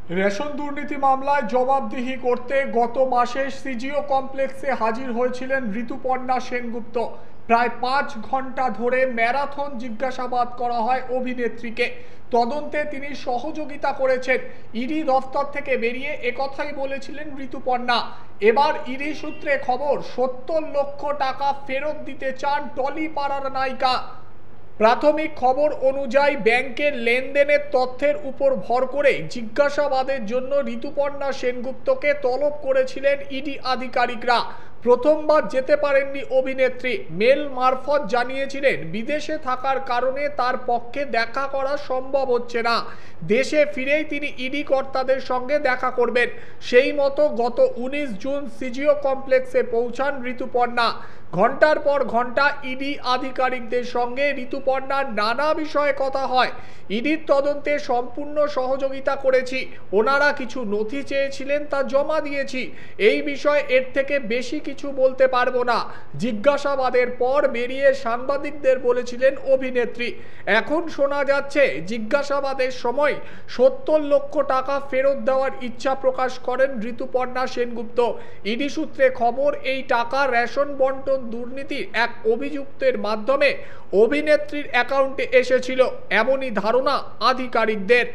Ration দুর্নীতি মামলায় জবাবদিহি করতে গত মাসে সিজিও কমপ্লেক্সে হাজির হয়েছিলেন ঋতুপর্ণা সেনগুপ্ত। প্রায় 5 ঘন্টা ধরে ম্যারাথন জিজ্ঞাসাবাদ করা হয় অভিনেত্রীকে। তদন্তে তিনি সহযোগিতা করেছেন। ইডি দফতর থেকে বেরিয়ে একথাই বলেছিলেন ঋতুপর্ণা। এবার ইডি সূত্রে খবর, 70 লক্ষ টাকা ফেরত দিতে চান টলিপাড়ার নায়িকা। প্রাথমিক খবর অনুযায়ী ব্যাংকের লেনদেনের তথ্যের উপর ভর করে জিজ্ঞাসাবাদের জন্য ঋতুপর্ণা সেনগুপ্তকে তলব করেছিলেন ইডি আধিকারিকরা। প্রথমবার যেতে পারেননি অভিনেত্রী। মেল মারফত জানিয়েছিলেন বিদেশে থাকার কারণে তার পক্ষে দেখা করা সম্ভব হচ্ছে না। দেশে ফিরেই তিনি ইডি কর্তাদের সঙ্গে দেখা করবেন। সেই মতো গত 19 জুন সিজিও কমপ্লেক্সে পৌঁছান ঋতুপর্ণা। ঘন্টার পর ঘন্টা ইডি আধিকারিকদের সঙ্গে ঋতুপর্ণার নানা বিষয়ে কথা হয়। ইডির তদন্তে সম্পূর্ণ সহযোগিতা করেছি। ওনারা কিছু নথি চেয়েছিলেন, তা জমা দিয়েছি। এই বিষয়ে এর থেকে বেশি কিছু বলতে পারবো না। জিজ্ঞাসাবাদের পর বেরিয়ে সাংবাদিকদের বলেছিলেন অভিনেত্রী। এখন শোনা যাচ্ছে জিজ্ঞাসাবাদের সময় 70 লক্ষ টাকা ফেরত দেওয়ার ইচ্ছা প্রকাশ করেন ঋতুপর্ণা সেনগুপ্ত। ইডি সূত্রে খবর, এই টাকা রেশন বন্টন দুর্নীতির এক অভিযুক্তের মাধ্যমে অভিনেত্রীর অ্যাকাউন্টে এসেছিল, এমনই ধারণা আধিকারিকদের।